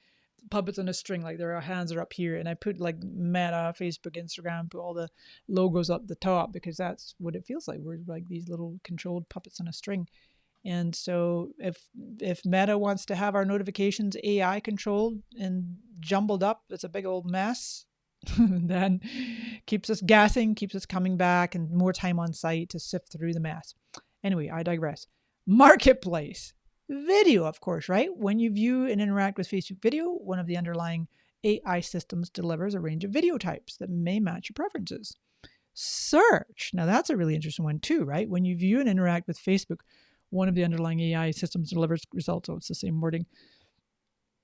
puppets on a string, like their hands are up here, and I put like Meta, Facebook, Instagram, put all the logos up the top because that's what it feels like. We're like these little controlled puppets on a string. And so if Meta wants to have our notifications AI controlled and jumbled up, it's a big old mess, then keeps us guessing, keeps us coming back, and more time on site to sift through the mess. Anyway, I digress. Marketplace. Video, of course, right? When you view and interact with Facebook video, one of the underlying AI systems delivers a range of video types that may match your preferences. Search. Now that's a really interesting one too, right? When you view and interact with Facebook, one of the underlying AI systems delivers results. So it's the same wording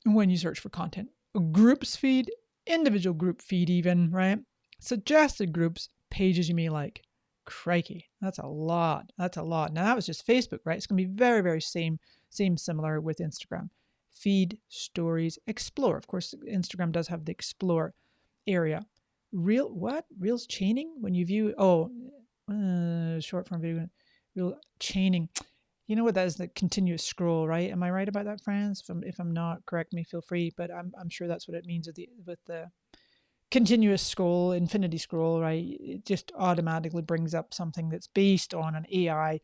when you search for content. A groups feed, individual group feed even, right? Suggested groups, pages you may like. Crikey, that's a lot. That's a lot. Now that was just Facebook, right? It's going to be very, very similar with Instagram. Feed, stories, explore. Of course, Instagram does have the explore area. Reels chaining? When you view, short form video, real chaining. You know what that is? The continuous scroll, right? Am I right about that, friends? If I'm not, correct me, feel free. But I'm sure that's what it means with the continuous scroll, infinity scroll, right? It just automatically brings up something that's based on an AI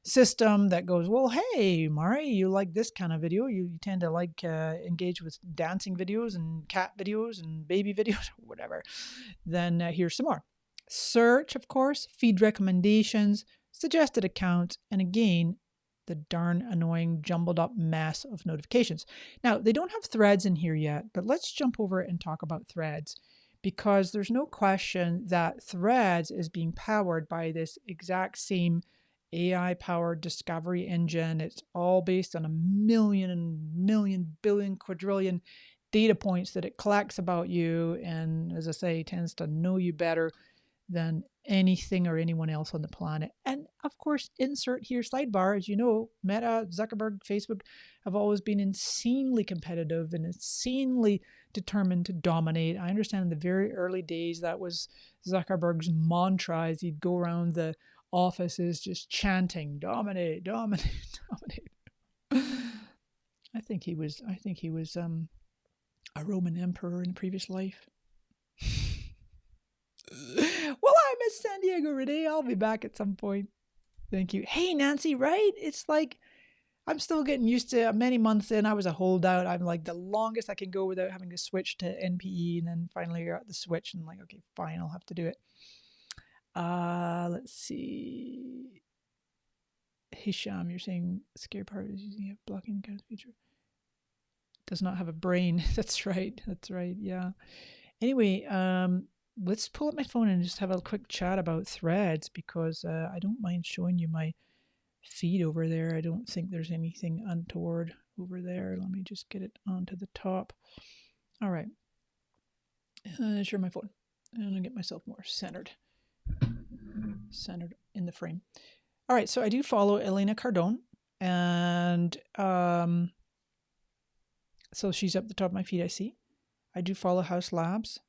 system that goes, well, hey, Mari, you like this kind of video. You tend to like engage with dancing videos and cat videos and baby videos, whatever. Then here's some more. Search, of course, feed recommendations, suggested accounts, and again, the darn annoying jumbled up mess of notifications. Now, they don't have threads in here yet, but let's jump over and talk about threads because there's no question that threads is being powered by this exact same AI-powered discovery engine. It's all based on a million, billion, quadrillion data points that it collects about you and, as I say, tends to know you better than anything or anyone else on the planet. And of course, insert here sidebar, as you know, Meta, Zuckerberg, Facebook have always been insanely competitive and insanely determined to dominate. I understand in the very early days that was Zuckerberg's mantra as he'd go around the offices just chanting, dominate, dominate, dominate. I think he was a Roman emperor in a previous life. Well, I'm at San Diego, Renee. I'll be back at some point. Thank you. Hey, Nancy, right? It's like I'm still getting used to many months in. I was a holdout. I'm like the longest I can go without having to switch to NPE. And then finally you're at the switch and I'm like, okay, fine, I'll have to do it. Let's see. Hisham, you're saying scary part is using a blocking account feature. Does not have a brain. That's right. That's right. Yeah. Anyway, let's pull up my phone and just have a quick chat about threads because I don't mind showing you my feed over there. I don't think there's anything untoward over there. Let me just get it onto the top. All right. Share my phone. And I'll get myself more centered in the frame. All right. So I do follow Elena Cardone. And so she's up the top of my feed, I see. I do follow House Labs,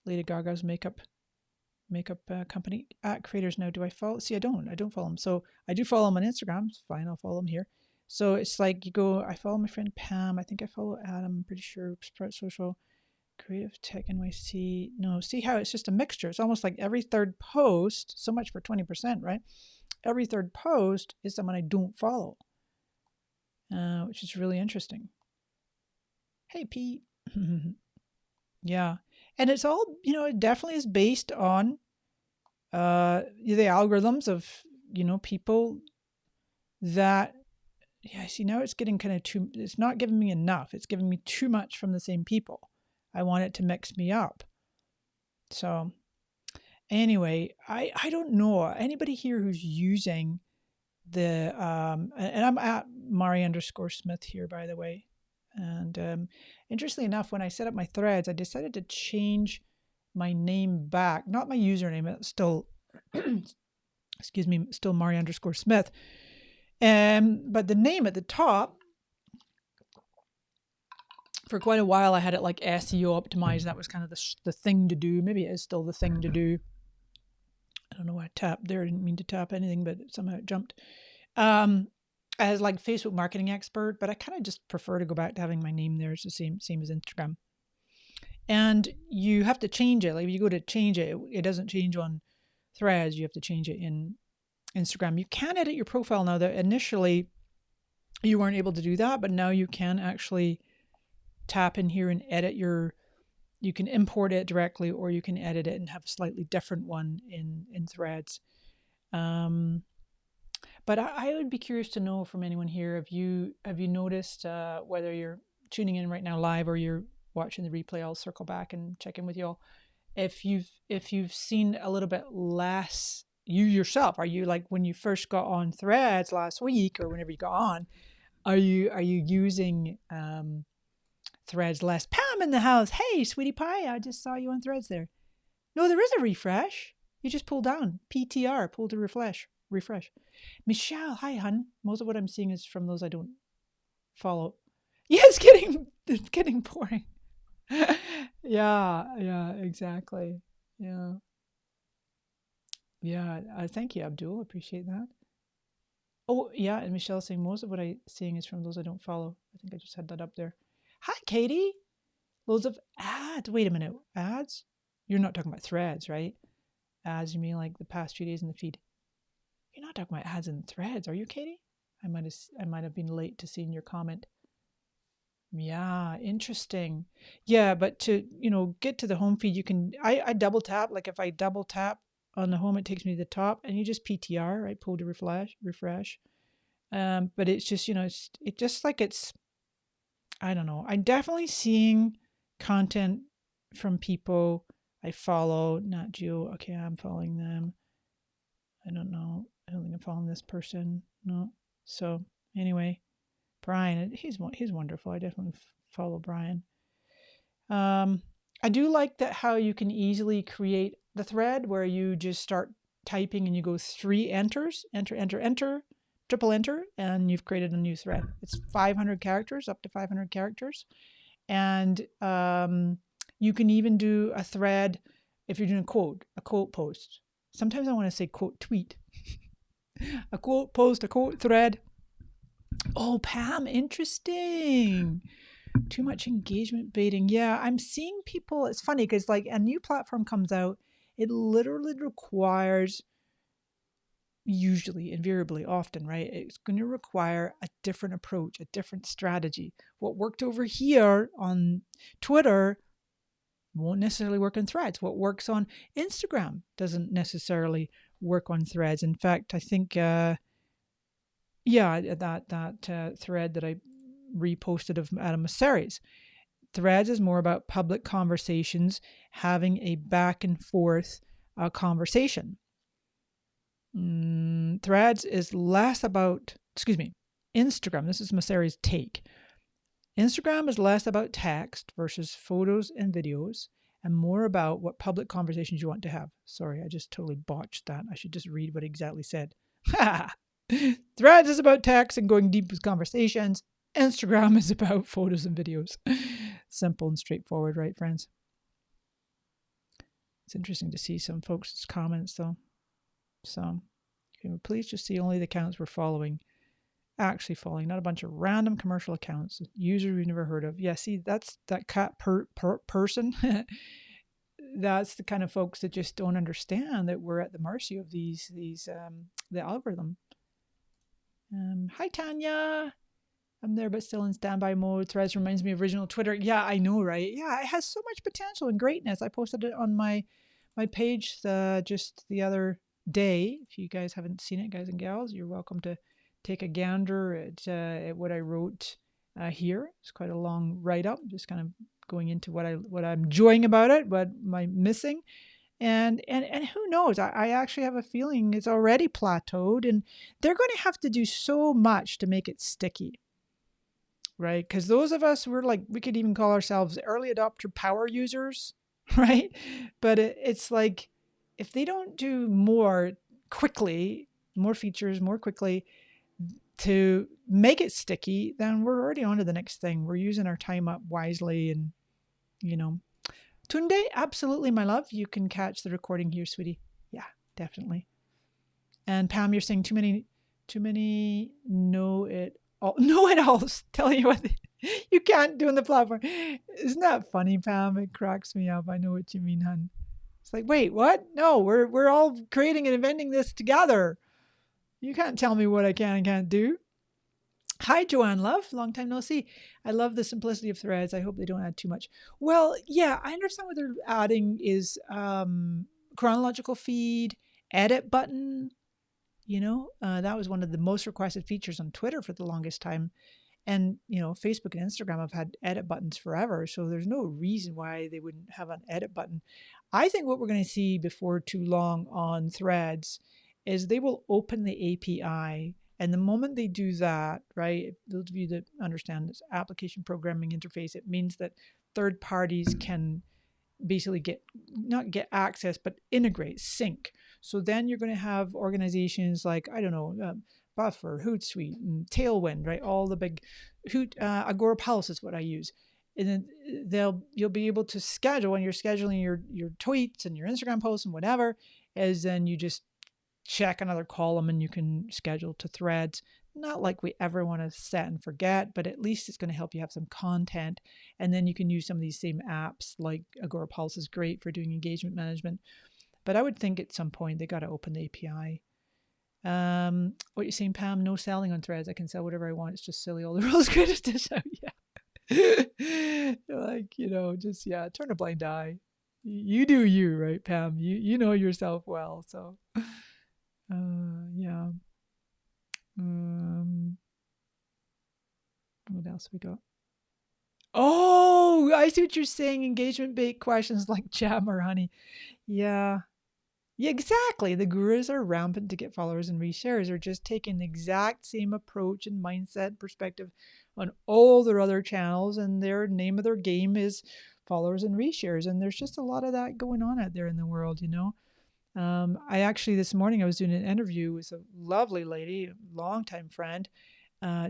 Lady Gaga's makeup company. At creators now, do I follow? See, I don't follow them. So I do follow them on Instagram. It's fine, I'll follow them here. So it's like you go, I follow my friend Pam. I think I follow Adam. I'm pretty sure. Sprout Social, Creative Tech NYC. No, see how it's just a mixture. It's almost like every third post, so much for 20%, right? Every third post is someone I don't follow, which is really interesting. Hey, Pete. Yeah. And it's all, it definitely is based on the algorithms of, people that, see, now it's getting kind of it's not giving me enough. It's giving me too much from the same people. I want it to mix me up. So anyway, I don't know anybody here who's using the, and I'm at Mari_Smith here, by the way. And interestingly enough, when I set up my threads, I decided to change my name back, not my username. It's still, excuse me, still Mari_Smith. But the name at the top, for quite a while, I had it like SEO optimized. That was kind of the thing to do. Maybe it is still the thing to do. I don't know why I tapped there. I didn't mean to tap anything, but somehow it jumped. as like Facebook marketing expert, but I kind of just prefer to go back to having my name there. It's the same as Instagram. And you have to change it. Like if you go to change it, it doesn't change on Threads. You have to change it in Instagram. You can edit your profile now. That initially you weren't able to do that, but now you can actually tap in here and edit your. You can import it directly, or you can edit it and have a slightly different one in Threads. But I would be curious to know from anyone here, have you noticed whether you're tuning in right now live or you're watching the replay? I'll circle back and check in with you all. If you've seen a little bit less you yourself, are you like when you first got on Threads last week or whenever you got on, are you using Threads less? Pam in the house. Hey, sweetie pie, I just saw you on Threads there. No, there is a refresh. You just pull down PTR, pull to refresh. Michelle, hi, hun. Most of what I'm seeing is from those I don't follow. Yeah, it's getting boring. Yeah, exactly. Yeah. Yeah. Thank you, Abdul. Appreciate that. Oh, yeah. And Michelle saying most of what I'm seeing is from those I don't follow. I think I just had that up there. Hi, Katie. Loads of ads. Wait a minute. Ads? You're not talking about Threads, right? Ads, you mean like the past few days in the feed? You're not talking about ads and Threads, are you, Katie? I might have been late to seeing your comment. Yeah, interesting. Yeah, but to, get to the home feed, you can I double tap. Like if I double tap on the home, it takes me to the top and you just PTR, right? Pull to refresh. But it's just, it just like I don't know. I'm definitely seeing content from people I follow, not Geo. Okay, I'm following them. I don't know. I don't think I'm following this person. No. So anyway, Brian, he's wonderful. I definitely follow Brian. I do like that how you can easily create the thread where you just start typing and you go 3 enters, enter, triple enter, and you've created a new thread. It's 500 characters, up to 500 characters. And you can even do a thread if you're doing a quote post. Sometimes I want to say quote tweet. A quote post, a quote thread. Oh, Pam, interesting. Too much engagement baiting. Yeah, I'm seeing people. It's funny because like a new platform comes out, it literally requires, usually, invariably, often, right? It's going to require a different approach, a different strategy. What worked over here on Twitter won't necessarily work on Threads. What works on Instagram doesn't necessarily work on Threads. In fact, I think, that thread that I reposted of Adam Mosseri's. Threads is more about public conversations, having a back and forth conversation. Threads is less about, Instagram. This is Mosseri's take. Instagram is less about text versus photos and videos and more about what public conversations you want to have. Sorry, I just totally botched that. I should just read what he exactly said. Threads is about text and going deep with conversations. Instagram is about photos and videos. Simple and straightforward, right, friends? It's interesting to see some folks' comments, though. So, please just see only the accounts we're following. Actually following, not a bunch of random commercial accounts, users we've never heard of. Yeah, see, that's that cat person. That's the kind of folks that just don't understand that we're at the mercy of the algorithm. Hi, Tanya. I'm there, but still in standby mode. Threads reminds me of original Twitter. Yeah, I know, right? Yeah, it has so much potential and greatness. I posted it on my page just the other day. If you guys haven't seen it, guys and gals, you're welcome to take a gander at what I wrote here. It's quite a long write-up, just kind of going into what I'm enjoying about it, what am I missing. And who knows? I actually have a feeling it's already plateaued, and they're going to have to do so much to make it sticky. Right? Because those of us, we could even call ourselves early adopter power users, right? But it's like, if they don't do more quickly, more features, more quickly to make it sticky, then we're already on to the next thing. We're using our time up wisely and, Tunde, absolutely, my love. You can catch the recording here, sweetie. Yeah, definitely. And Pam, you're saying too many Too many know it alls telling you what you can't do on the platform. Isn't that funny, Pam? It cracks me up. I know what you mean, hun. It's like, wait, what? No, we're all creating and inventing this together. You can't tell me what I can and can't do. Hi, Joanne Love. Long time no see. I love the simplicity of threads. I hope they don't add too much. Well, yeah, I understand what they're adding is chronological feed, edit button. That was one of the most requested features on Twitter for the longest time. And, Facebook and Instagram have had edit buttons forever. So there's no reason why they wouldn't have an edit button. I think what we're going to see before too long on threads is they will open the API. And the moment they do that, right, those of you that understand this application programming interface, it means that third parties can basically not get access, but integrate, sync. So then you're going to have organizations like, I don't know, Buffer, Hootsuite, and Tailwind, right? All the big Agora Pulse is what I use. And then you'll be able to schedule when you're scheduling your tweets and your Instagram posts and whatever, is then you just check another column and you can schedule to threads. Not like we ever want to set and forget, but at least it's going to help you have some content. And then you can use some of these same apps, like Agora Pulse is great for doing engagement management. But I would think at some point they got to open the API. What you're saying, Pam? No selling on threads. I can sell whatever I want. It's just silly. All the rules created to show. Yeah. Like, just, turn a blind eye. You do you, right, Pam? You know yourself well. So, yeah. What else we got? Oh, I see what you're saying. Engagement bait questions like jam or honey. Yeah. Yeah, exactly. The gurus are rampant to get followers and reshares. They're just taking the exact same approach and mindset perspective on all their other channels, and their name of their game is followers and reshares. And there's just a lot of that going on out there in the world, I actually, this morning, I was doing an interview with a lovely lady, a longtime friend,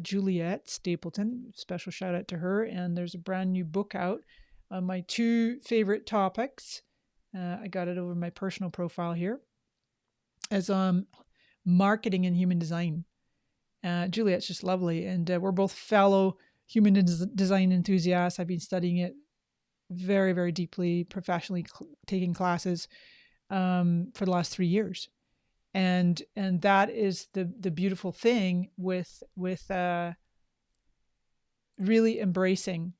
Juliet Stapleton. Special shout out to her. And there's a brand new book out on my two favorite topics. I got it over my personal profile here as marketing and human design. Juliet's just lovely. And we're both fellow human design enthusiasts. I've been studying it very, very deeply, professionally taking classes for the last 3 years. And that is the beautiful thing with really embracing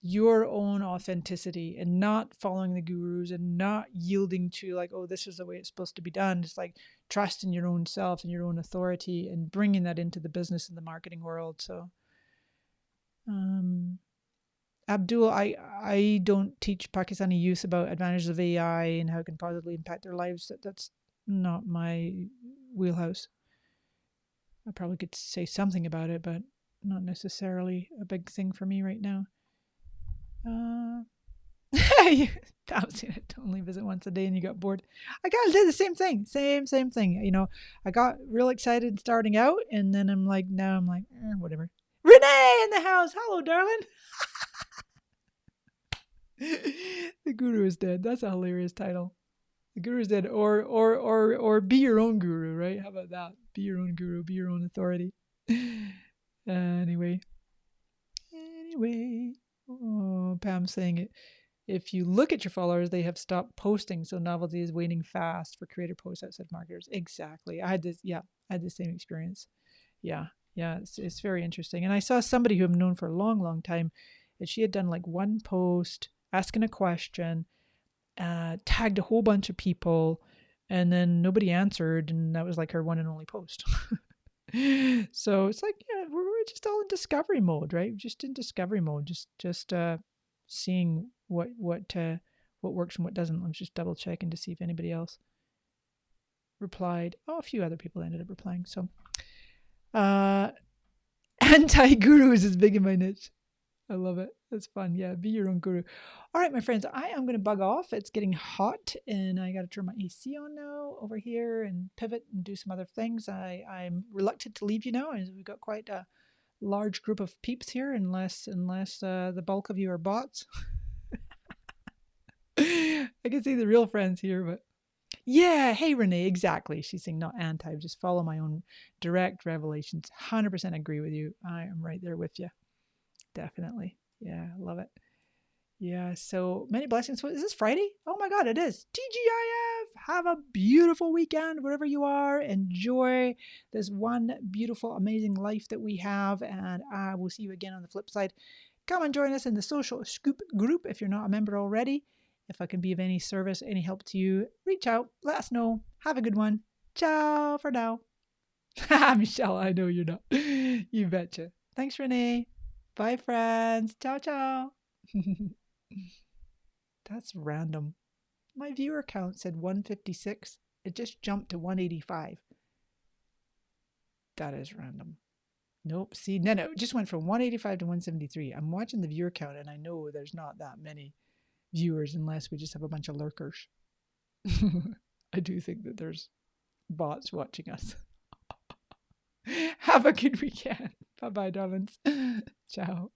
your own authenticity and not following the gurus and not yielding to like, oh, this is the way it's supposed to be done. It's like trust in your own self and your own authority and bringing that into the business and the marketing world. So, Abdul, I don't teach Pakistani youth about advantages of AI and how it can positively impact their lives. That's not my wheelhouse. I probably could say something about it, but not necessarily a big thing for me right now. That was it. Only visit once a day and you got bored. I did the same thing. Same thing. I got real excited starting out, and then I'm like, whatever. Renee in the house. Hello, darling. The guru is dead. That's a hilarious title. The guru is dead. Or be your own guru, right? How about that? Be your own guru. Be your own authority. Anyway. Oh, Pam's saying it. If you look at your followers, they have stopped posting, so novelty is waning fast for creator posts outside marketers. Exactly. I had the same experience. Yeah, it's very interesting. And I saw somebody who I've known for a long, long time, and she had done like one post asking a question, tagged a whole bunch of people, and then nobody answered, and that was like her one and only post. So it's like, we're just all in discovery mode, right? Just in discovery mode, just seeing what works and what doesn't. I was just double checking to see if anybody else replied. Oh, a few other people ended up replying. So, anti-gurus is big in my niche. I love it. That's fun. Yeah, be your own guru. All right, my friends, I am going to bug off. It's getting hot, and I got to turn my AC on now over here and pivot and do some other things. I'm reluctant to leave you now, as we've got quite a large group of peeps here, unless the bulk of you are bots. I can see the real friends here, but Yeah, hey Renee, exactly. She's saying not anti, just follow my own direct revelations. 100% agree with you. I am right there with you. Definitely. Yeah, love it. Yeah, so many blessings. Is this Friday? Oh my God, it is. TGIF. Have a beautiful weekend wherever you are. Enjoy this one beautiful, amazing life that we have. And I will see you again on the flip side. Come and join us in the Social Scoop group if you're not a member already. If I can be of any service, any help to you, reach out, let us know. Have a good one. Ciao for now. Michelle, I know you're not. You betcha. Thanks, Renee. Bye, friends. Ciao, ciao. That's random. My viewer count said 156. It just jumped to 185. That is random. Nope. See, no, it just went from 185 to 173. I'm watching the viewer count and I know there's not that many viewers unless we just have a bunch of lurkers. I do think that there's bots watching us. Have a good weekend. Bye bye, darlings. Ciao.